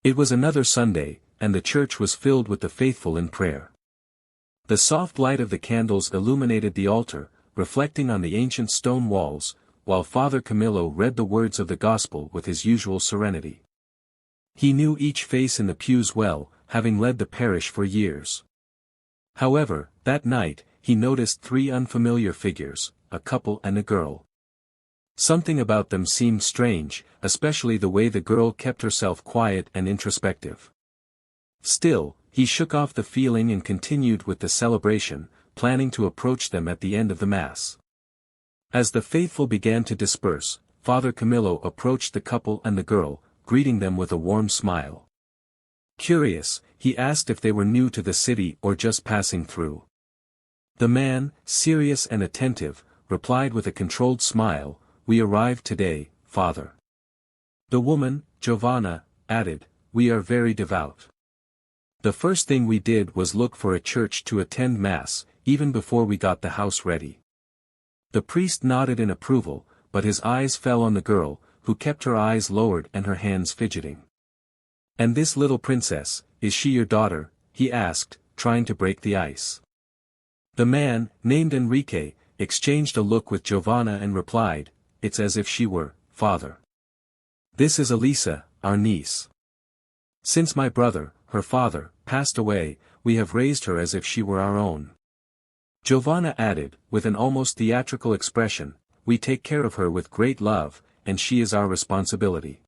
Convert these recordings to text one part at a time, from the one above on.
It was another Sunday, and the church was filled with the faithful in prayer. The soft light of the candles illuminated the altar, reflecting on the ancient stone walls, while Father Camillo read the words of the gospel with his usual serenity. He knew each face in the pews well, having led the parish for years. However, that night, he noticed three unfamiliar figures, a couple and a girl. Something about them seemed strange, especially the way the girl kept herself quiet and introspective. Still, he shook off the feeling and continued with the celebration, planning to approach them at the end of the Mass. As the faithful began to disperse, Father Camillo approached the couple and the girl, greeting them with a warm smile. Curious, he asked if they were new to the city or just passing through. The man, serious and attentive, replied with a controlled smile, "We arrived today, Father." The woman, Giovanna, added, "We are very devout. The first thing we did was look for a church to attend Mass, even before we got the house ready." The priest nodded in approval, but his eyes fell on the girl, who kept her eyes lowered and her hands fidgeting. "And this little princess, is she your daughter?" he asked, trying to break the ice. The man, named Enrique, exchanged a look with Giovanna and replied, "It's as if she were, Father. This is Elisa, our niece. Since my brother, her father, passed away, we have raised her as if she were our own." Giovanna added, with an almost theatrical expression, "We take care of her with great love, and she is our responsibility."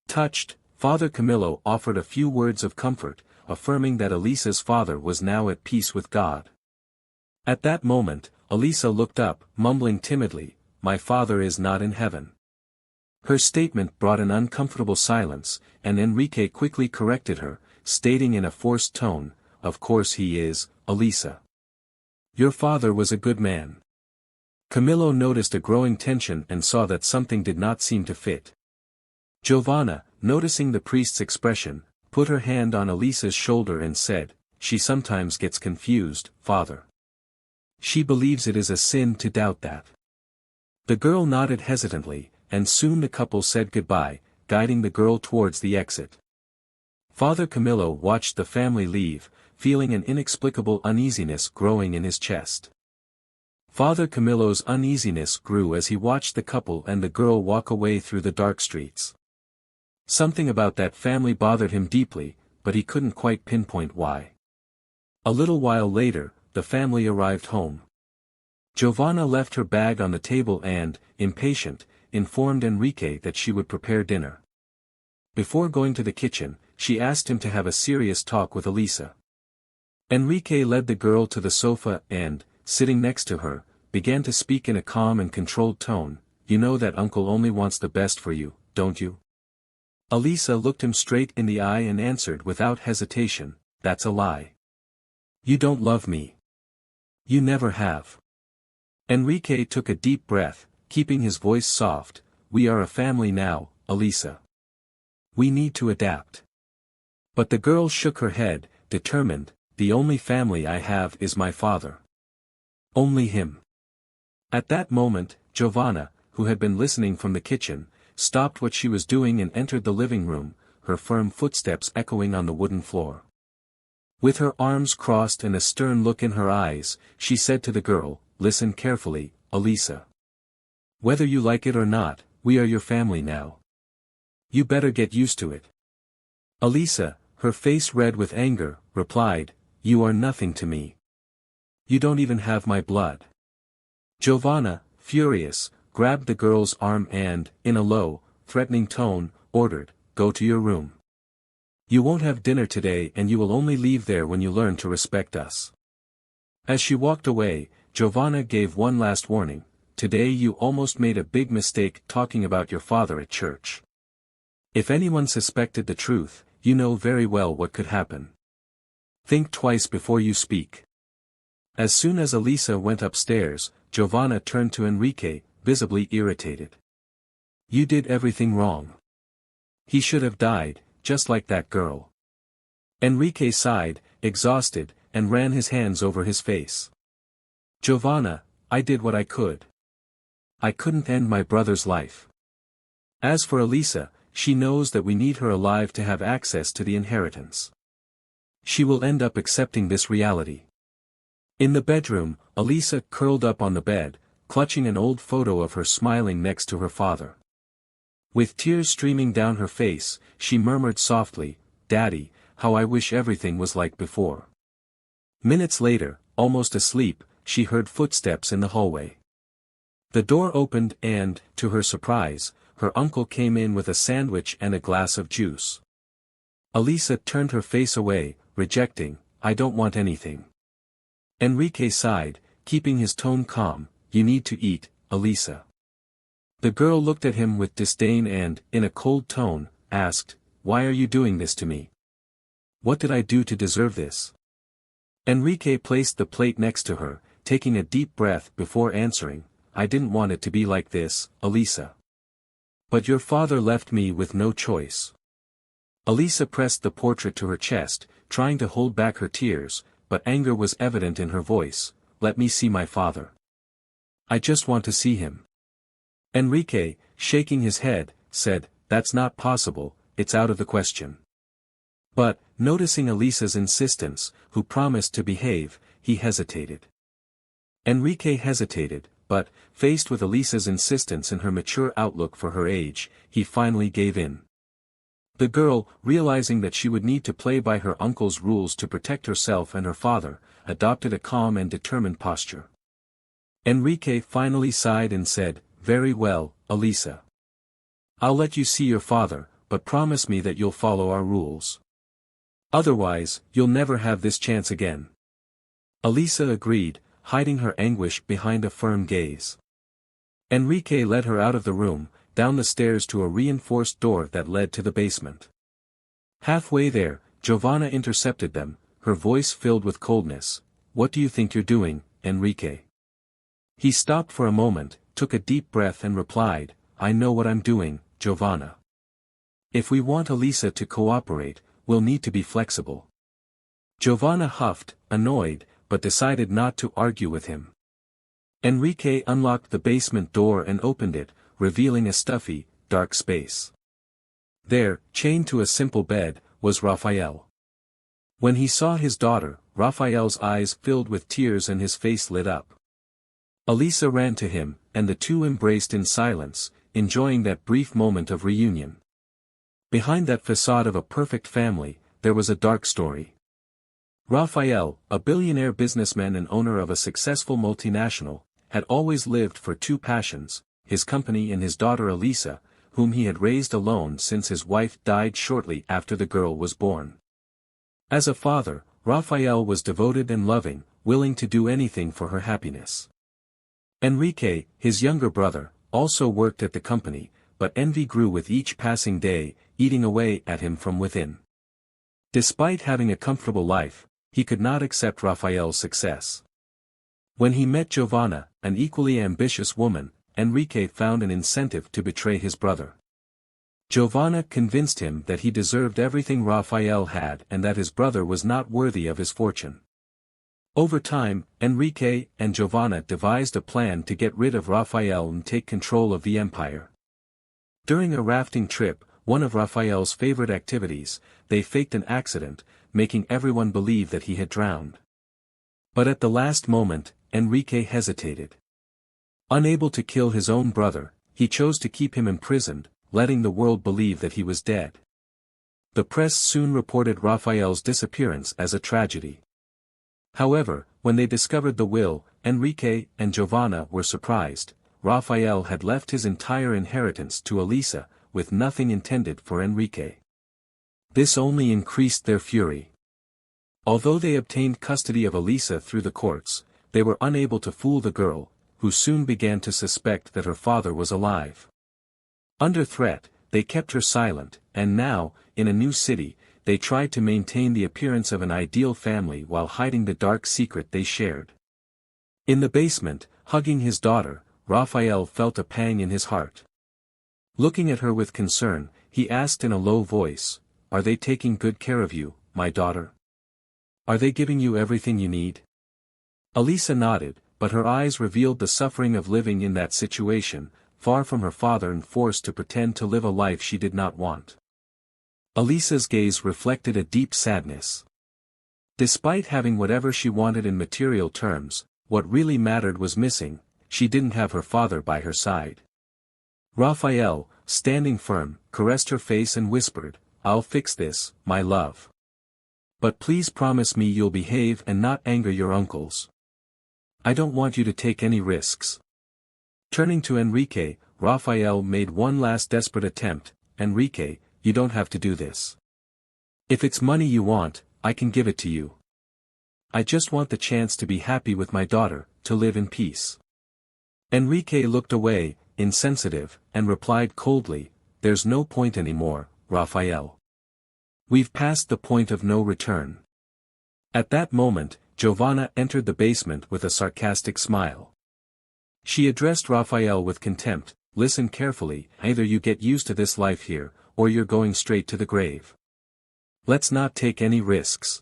Touched, Father Camillo offered a few words of comfort, affirming that Elisa's father was now at peace with God. At that moment, Elisa looked up, mumbling timidly, "My father is not in heaven." Her statement brought an uncomfortable silence, and Enrique quickly corrected her, stating in a forced tone, "Of course he is, Elisa. Your father was a good man." Camillo noticed a growing tension and saw that something did not seem to fit. Giovanna, noticing the priest's expression, put her hand on Elisa's shoulder and said, "She sometimes gets confused, Father. She believes it is a sin to doubt that." The girl nodded hesitantly, and soon the couple said goodbye, guiding the girl towards the exit. Father Camillo watched the family leave, feeling an inexplicable uneasiness growing in his chest. Father Camillo's uneasiness grew as he watched the couple and the girl walk away through the dark streets. Something about that family bothered him deeply, but he couldn't quite pinpoint why. A little while later, the family arrived home. Giovanna left her bag on the table and, impatient, informed Enrique that she would prepare dinner. Before going to the kitchen, she asked him to have a serious talk with Elisa. Enrique led the girl to the sofa and, sitting next to her, began to speak in a calm and controlled tone, "You know that uncle only wants the best for you, don't you?" Elisa looked him straight in the eye and answered without hesitation, "That's a lie. You don't love me. You never have." Enrique took a deep breath, keeping his voice soft, "We are a family now, Elisa. We need to adapt." But the girl shook her head, determined, "The only family I have is my father. Only him." At that moment, Giovanna, who had been listening from the kitchen, stopped what she was doing and entered the living room, her firm footsteps echoing on the wooden floor. With her arms crossed and a stern look in her eyes, she said to the girl, "Listen carefully, Elisa. Whether you like it or not, we are your family now. You better get used to it." Elisa, her face red with anger, replied, "You are nothing to me. You don't even have my blood." Giovanna, furious, grabbed the girl's arm and, in a low, threatening tone, ordered, "Go to your room. You won't have dinner today and you will only leave there when you learn to respect us." As she walked away, Giovanna gave one last warning, "Today you almost made a big mistake talking about your father at church. If anyone suspected the truth, you know very well what could happen. Think twice before you speak." As soon as Elisa went upstairs, Giovanna turned to Enrique, visibly irritated. "You did everything wrong. He should have died, just like that girl." Enrique sighed, exhausted, and ran his hands over his face. "Giovanna, I did what I could. I couldn't end my brother's life. As for Elisa, she knows that we need her alive to have access to the inheritance. She will end up accepting this reality. In the bedroom, Elisa curled up on the bed, clutching an old photo of her smiling next to her father. With tears streaming down her face, she murmured softly, "Daddy, how I wish everything was like before." Minutes later, almost asleep, she heard footsteps in the hallway. The door opened and, to her surprise, her uncle came in with a sandwich and a glass of juice. Elisa turned her face away, rejecting, "I don't want anything." Enrique sighed, keeping his tone calm, "You need to eat, Elisa." The girl looked at him with disdain and, in a cold tone, asked, "Why are you doing this to me? What did I do to deserve this?" Enrique placed the plate next to her, taking a deep breath before answering, "I didn't want it to be like this, Elisa. But your father left me with no choice." Elisa pressed the portrait to her chest, trying to hold back her tears, but anger was evident in her voice. "Let me see my father. I just want to see him." Enrique, shaking his head, said, "That's not possible, it's out of the question." But, noticing Elisa's insistence, who promised to behave, he hesitated. Enrique hesitated, but, faced with Elisa's insistence and her mature outlook for her age, he finally gave in. The girl, realizing that she would need to play by her uncle's rules to protect herself and her father, adopted a calm and determined posture. Enrique finally sighed and said, "Very well, Elisa. I'll let you see your father, but promise me that you'll follow our rules. Otherwise, you'll never have this chance again." Elisa agreed, hiding her anguish behind a firm gaze. Enrique led her out of the room, down the stairs to a reinforced door that led to the basement. Halfway there, Giovanna intercepted them, her voice filled with coldness. "What do you think you're doing, Enrique?" He stopped for a moment, took a deep breath and replied, "I know what I'm doing, Giovanna. If we want Elisa to cooperate, we'll need to be flexible." Giovanna huffed, annoyed, but decided not to argue with him. Enrique unlocked the basement door and opened it, revealing a stuffy, dark space. There, chained to a simple bed, was Raphael. When he saw his daughter, Raphael's eyes filled with tears and his face lit up. Elisa ran to him, and the two embraced in silence, enjoying that brief moment of reunion. Behind that facade of a perfect family, there was a dark story. Raphael, a billionaire businessman and owner of a successful multinational, had always lived for two passions, his company and his daughter Elisa, whom he had raised alone since his wife died shortly after the girl was born. As a father, Raphael was devoted and loving, willing to do anything for her happiness. Enrique, his younger brother, also worked at the company, but envy grew with each passing day, eating away at him from within. Despite having a comfortable life, he could not accept Raphael's success. When he met Giovanna, an equally ambitious woman, Enrique found an incentive to betray his brother. Giovanna convinced him that he deserved everything Raphael had and that his brother was not worthy of his fortune. Over time, Enrique and Giovanna devised a plan to get rid of Raphael and take control of the empire. During a rafting trip, one of Raphael's favorite activities, they faked an accident, making everyone believe that he had drowned. But at the last moment, Enrique hesitated. Unable to kill his own brother, he chose to keep him imprisoned, letting the world believe that he was dead. The press soon reported Raphael's disappearance as a tragedy. However, when they discovered the will, Enrique and Giovanna were surprised. Raphael had left his entire inheritance to Elisa, with nothing intended for Enrique. This only increased their fury. Although they obtained custody of Elisa through the courts, they were unable to fool the girl, who soon began to suspect that her father was alive. Under threat, they kept her silent, and now, in a new city, they tried to maintain the appearance of an ideal family while hiding the dark secret they shared. In the basement, hugging his daughter, Raphael felt a pang in his heart. Looking at her with concern, he asked in a low voice, "Are they taking good care of you, my daughter? Are they giving you everything you need?" Elisa nodded, but her eyes revealed the suffering of living in that situation, far from her father and forced to pretend to live a life she did not want. Elisa's gaze reflected a deep sadness. Despite having whatever she wanted in material terms, what really mattered was missing. She didn't have her father by her side. Raphael, standing firm, caressed her face and whispered, "I'll fix this, my love. But please promise me you'll behave and not anger your uncles. I don't want you to take any risks." Turning to Enrique, Raphael made one last desperate attempt. "Enrique, you don't have to do this. If it's money you want, I can give it to you. I just want the chance to be happy with my daughter, to live in peace." Enrique looked away, insensitive, and replied coldly, "There's no point anymore, Raphael. We've passed the point of no return." At that moment, Giovanna entered the basement with a sarcastic smile. She addressed Raphael with contempt, "Listen carefully, either you get used to this life here, or you're going straight to the grave. Let's not take any risks."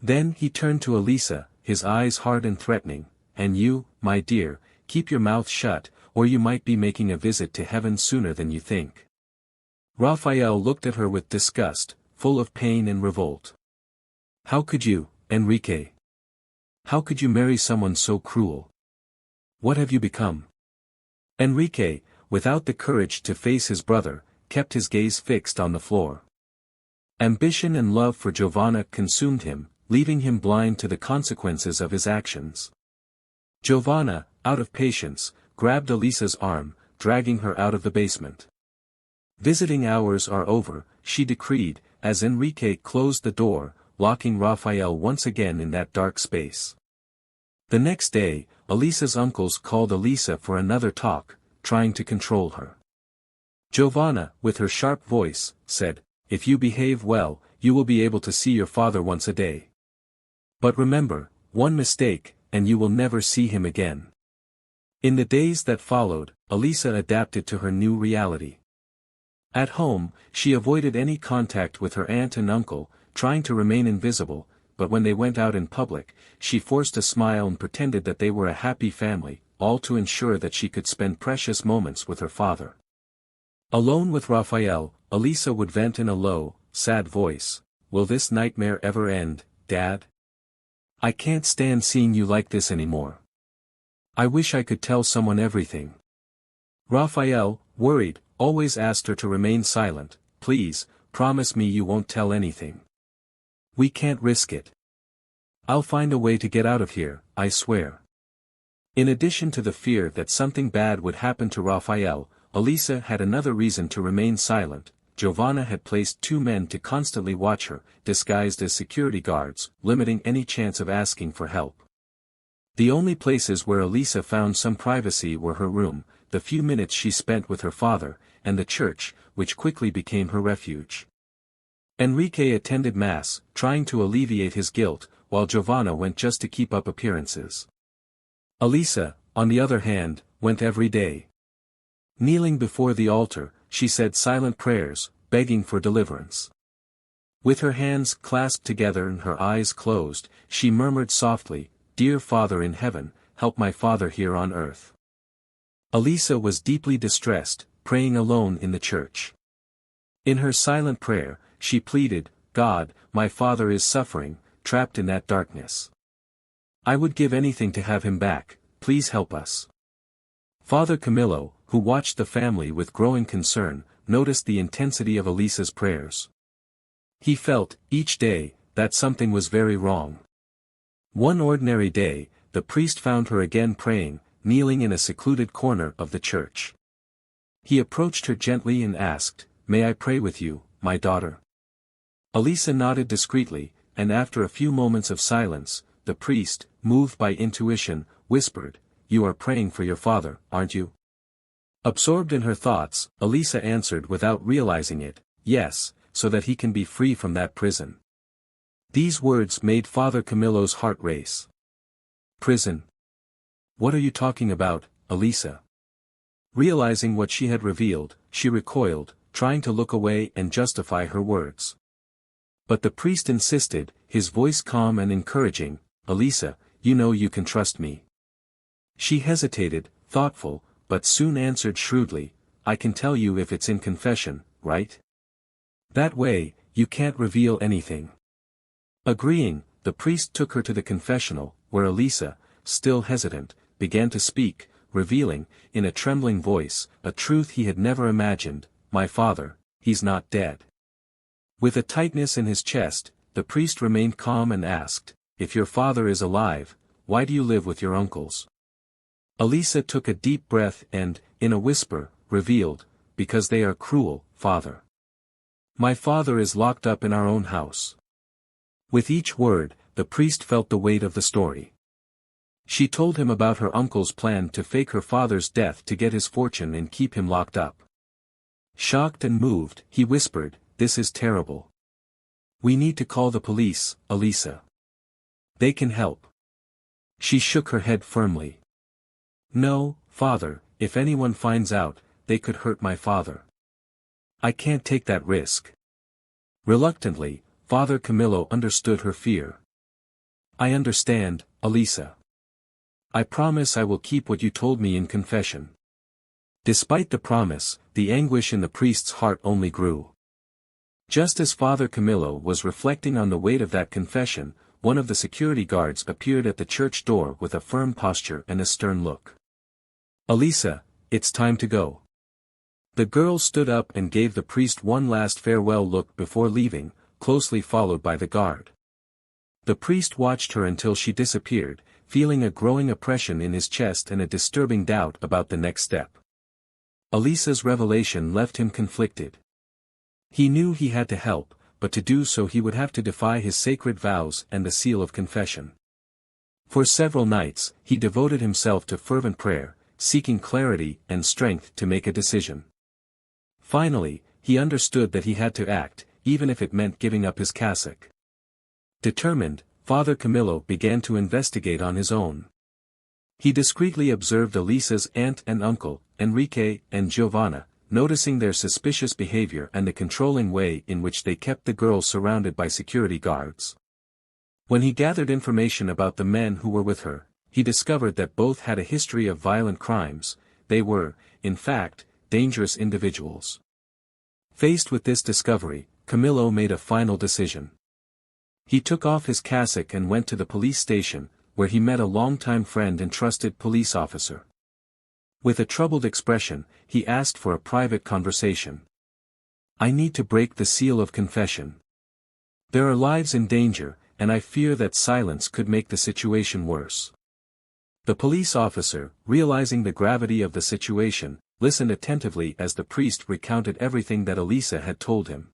Then he turned to Elisa, his eyes hard and threatening, "And you, my dear, keep your mouth shut, or you might be making a visit to heaven sooner than you think." Raphael looked at her with disgust, full of pain and revolt. "How could you, Enrique? How could you marry someone so cruel? What have you become?" Enrique, without the courage to face his brother, kept his gaze fixed on the floor. Ambition and love for Giovanna consumed him, leaving him blind to the consequences of his actions. Giovanna, out of patience, grabbed Elisa's arm, dragging her out of the basement. "Visiting hours are over," she decreed, as Enrique closed the door, locking Raphael once again in that dark space. The next day, Elisa's uncles called Elisa for another talk, trying to control her. Giovanna, with her sharp voice, said, "If you behave well, you will be able to see your father once a day. But remember, one mistake, and you will never see him again." In the days that followed, Elisa adapted to her new reality. At home, she avoided any contact with her aunt and uncle, trying to remain invisible, but when they went out in public, she forced a smile and pretended that they were a happy family, all to ensure that she could spend precious moments with her father. Alone with Raphael, Elisa would vent in a low, sad voice, "Will this nightmare ever end, Dad? I can't stand seeing you like this anymore. I wish I could tell someone everything." Raphael, worried, always asked her to remain silent. "Please, promise me you won't tell anything. We can't risk it. I'll find a way to get out of here, I swear." In addition to the fear that something bad would happen to Raphael, Elisa had another reason to remain silent. Giovanna had placed 2 men to constantly watch her, disguised as security guards, limiting any chance of asking for help. The only places where Elisa found some privacy were her room, the few minutes she spent with her father, and the church, which quickly became her refuge. Enrique attended Mass, trying to alleviate his guilt, while Giovanna went just to keep up appearances. Elisa, on the other hand, went every day. Kneeling before the altar, she said silent prayers, begging for deliverance. With her hands clasped together and her eyes closed, she murmured softly, "Dear Father in heaven, help my father here on earth." Elisa was deeply distressed, praying alone in the church. In her silent prayer, she pleaded, "God, my father is suffering, trapped in that darkness. I would give anything to have him back, please help us." Father Camillo, who watched the family with growing concern, noticed the intensity of Elisa's prayers. He felt, each day, that something was very wrong. One ordinary day, the priest found her again praying, kneeling in a secluded corner of the church. He approached her gently and asked, "May I pray with you, my daughter?" Elisa nodded discreetly, and after a few moments of silence, the priest, moved by intuition, whispered, "You are praying for your father, aren't you?" Absorbed in her thoughts, Elisa answered without realizing it, "Yes, so that he can be free from that prison." These words made Father Camillo's heart race. "Prison? What are you talking about, Elisa?" Realizing what she had revealed, she recoiled, trying to look away and justify her words. But the priest insisted, his voice calm and encouraging, "Elisa, you know you can trust me." She hesitated, thoughtful, but soon answered shrewdly, "I can tell you if it's in confession, right? That way, you can't reveal anything." Agreeing, the priest took her to the confessional, where Elisa, still hesitant, began to speak, revealing, in a trembling voice, a truth he had never imagined: "My father, he's not dead." With a tightness in his chest, the priest remained calm and asked, "If your father is alive, why do you live with your uncles?" Elisa took a deep breath and, in a whisper, revealed, "Because they are cruel, father. My father is locked up in our own house." With each word, the priest felt the weight of the story. She told him about her uncle's plan to fake her father's death to get his fortune and keep him locked up. Shocked and moved, he whispered, "This is terrible. We need to call the police, Elisa. They can help." She shook her head firmly. "No, father, if anyone finds out, they could hurt my father. I can't take that risk." Reluctantly, Father Camillo understood her fear. "I understand, Elisa. I promise I will keep what you told me in confession." Despite the promise, the anguish in the priest's heart only grew. Just as Father Camillo was reflecting on the weight of that confession, one of the security guards appeared at the church door with a firm posture and a stern look. "Elisa, it's time to go." The girl stood up and gave the priest one last farewell look before leaving, closely followed by the guard. The priest watched her until she disappeared, feeling a growing oppression in his chest and a disturbing doubt about the next step. Elisa's revelation left him conflicted. He knew he had to help, but to do so he would have to defy his sacred vows and the seal of confession. For several nights, he devoted himself to fervent prayer, seeking clarity and strength to make a decision. Finally, he understood that he had to act, even if it meant giving up his cassock. Determined, Father Camillo began to investigate on his own. He discreetly observed Elisa's aunt and uncle, Enrique and Giovanna, noticing their suspicious behavior and the controlling way in which they kept the girl surrounded by security guards. When he gathered information about the men who were with her, he discovered that both had a history of violent crimes. They were, in fact, dangerous individuals. Faced with this discovery, Camillo made a final decision. He took off his cassock and went to the police station, where he met a longtime friend and trusted police officer. With a troubled expression, he asked for a private conversation. "I need to break the seal of confession. There are lives in danger, and I fear that silence could make the situation worse." The police officer, realizing the gravity of the situation, listened attentively as the priest recounted everything that Elisa had told him.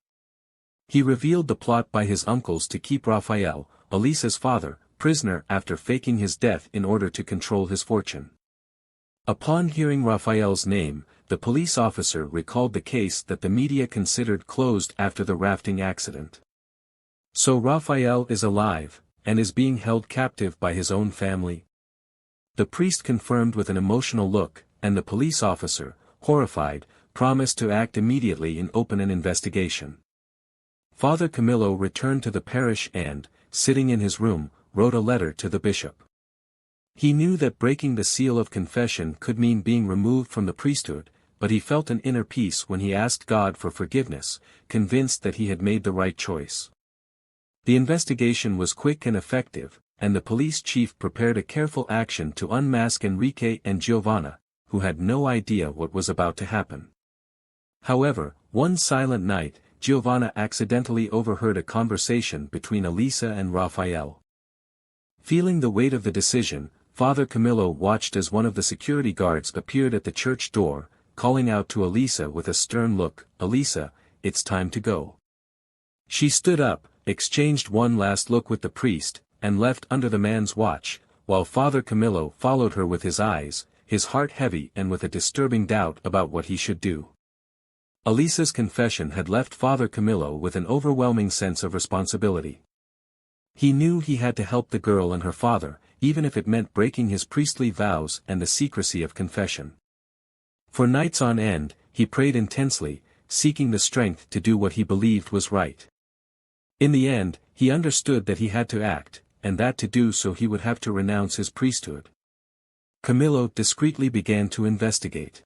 He revealed the plot by his uncles to keep Raphael, Elisa's father, prisoner after faking his death in order to control his fortune. Upon hearing Raphael's name, the police officer recalled the case that the media considered closed after the rafting accident. So Raphael is alive, and is being held captive by his own family? The priest confirmed with an emotional look, and the police officer, horrified, promised to act immediately and open an investigation. Father Camillo returned to the parish and, sitting in his room, wrote a letter to the bishop. He knew that breaking the seal of confession could mean being removed from the priesthood, but he felt an inner peace when he asked God for forgiveness, convinced that he had made the right choice. The investigation was quick and effective, and the police chief prepared a careful action to unmask Enrique and Giovanna, who had no idea what was about to happen. However, one silent night, Giovanna accidentally overheard a conversation between Elisa and Raphael. Feeling the weight of the decision, Father Camillo watched as one of the security guards appeared at the church door, calling out to Elisa with a stern look, "Elisa, it's time to go." She stood up, exchanged one last look with the priest, and left under the man's watch, while Father Camillo followed her with his eyes, his heart heavy and with a disturbing doubt about what he should do. Elisa's confession had left Father Camillo with an overwhelming sense of responsibility. He knew he had to help the girl and her father, even if it meant breaking his priestly vows and the secrecy of confession. For nights on end, he prayed intensely, seeking the strength to do what he believed was right. In the end, he understood that he had to act, and that to do so he would have to renounce his priesthood. Camillo discreetly began to investigate.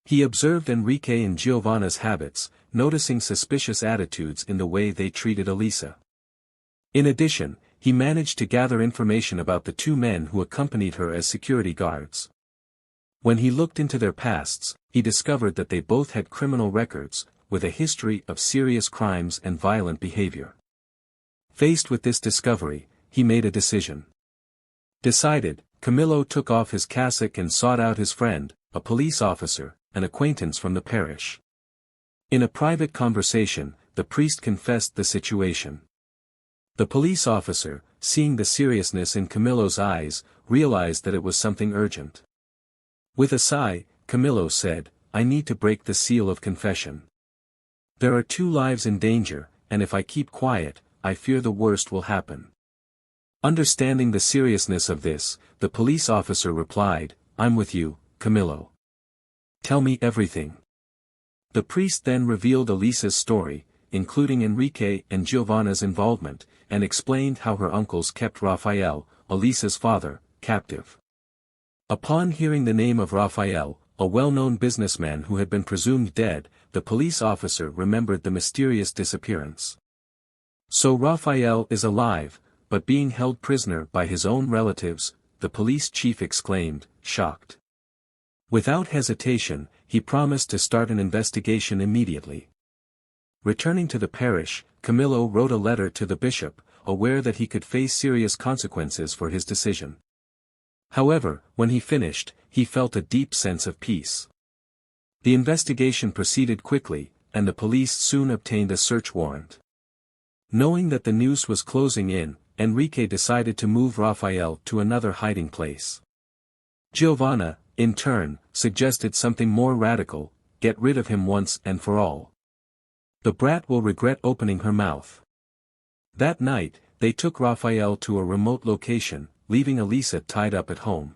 He observed Enrique and Giovanna's habits, noticing suspicious attitudes in the way they treated Elisa. In addition, he managed to gather information about the two men who accompanied her as security guards. When he looked into their pasts, he discovered that they both had criminal records, with a history of serious crimes and violent behavior. Faced with this discovery, he made a decision. Decided, Camillo took off his cassock and sought out his friend, a police officer, an acquaintance from the parish. In a private conversation, the priest confessed the situation. The police officer, seeing the seriousness in Camillo's eyes, realized that it was something urgent. With a sigh, Camillo said, "I need to break the seal of confession. There are 2 lives in danger, and if I keep quiet, I fear the worst will happen." Understanding the seriousness of this, the police officer replied, "I'm with you, Camillo. Tell me everything." The priest then revealed Elisa's story, including Enrique and Giovanna's involvement, and explained how her uncles kept Rafael, Elisa's father, captive. Upon hearing the name of Rafael, a well-known businessman who had been presumed dead, the police officer remembered the mysterious disappearance. So Rafael is alive, but being held prisoner by his own relatives, the police chief exclaimed, shocked. Without hesitation, he promised to start an investigation immediately. Returning to the parish, Camillo wrote a letter to the bishop, aware that he could face serious consequences for his decision. However, when he finished, he felt a deep sense of peace. The investigation proceeded quickly, and the police soon obtained a search warrant. Knowing that the noose was closing in, Enrique decided to move Rafael to another hiding place. Giovanna, in turn, suggested something more radical: get rid of him once and for all. The brat will regret opening her mouth. That night, they took Rafael to a remote location, leaving Elisa tied up at home.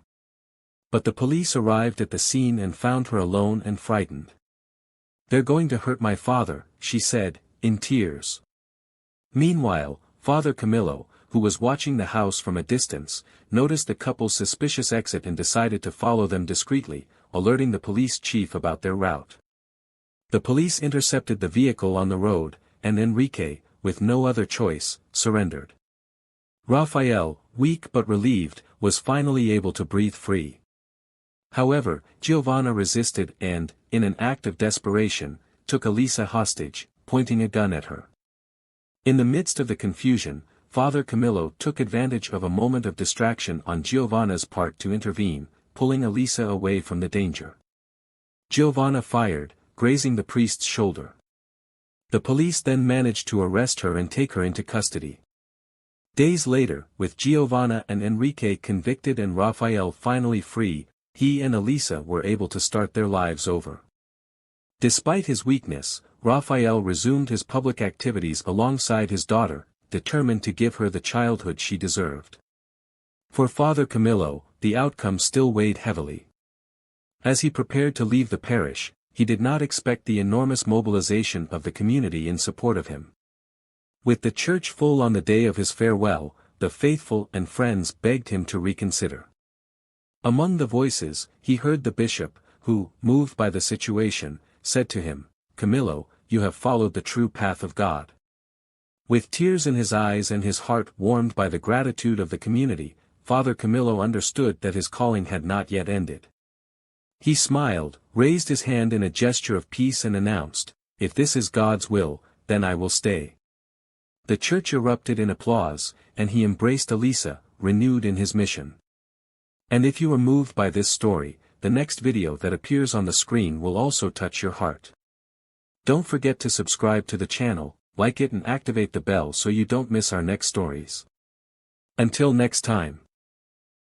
But the police arrived at the scene and found her alone and frightened. "They're going to hurt my father," she said, in tears. Meanwhile, Father Camillo, who was watching the house from a distance, noticed the couple's suspicious exit and decided to follow them discreetly, alerting the police chief about their route. The police intercepted the vehicle on the road, and Enrique, with no other choice, surrendered. Rafael, weak but relieved, was finally able to breathe free. However, Giovanna resisted and, in an act of desperation, took Elisa hostage, pointing a gun at her. In the midst of the confusion, Father Camillo took advantage of a moment of distraction on Giovanna's part to intervene, pulling Elisa away from the danger. Giovanna fired, grazing the priest's shoulder. The police then managed to arrest her and take her into custody. Days later, with Giovanna and Enrique convicted and Rafael finally free, he and Elisa were able to start their lives over. Despite his weakness, Rafael resumed his public activities alongside his daughter, determined to give her the childhood she deserved. For Father Camillo, the outcome still weighed heavily. As he prepared to leave the parish, he did not expect the enormous mobilization of the community in support of him. With the church full on the day of his farewell, the faithful and friends begged him to reconsider. Among the voices, he heard the bishop, who, moved by the situation, said to him, "Camillo, you have followed the true path of God." With tears in his eyes and his heart warmed by the gratitude of the community, Father Camillo understood that his calling had not yet ended. He smiled, raised his hand in a gesture of peace and announced, "If this is God's will, then I will stay." The church erupted in applause, and he embraced Elisa, renewed in his mission. And if you are moved by this story, the next video that appears on the screen will also touch your heart. Don't forget to subscribe to the channel, like it and activate the bell so you don't miss our next stories. Until next time.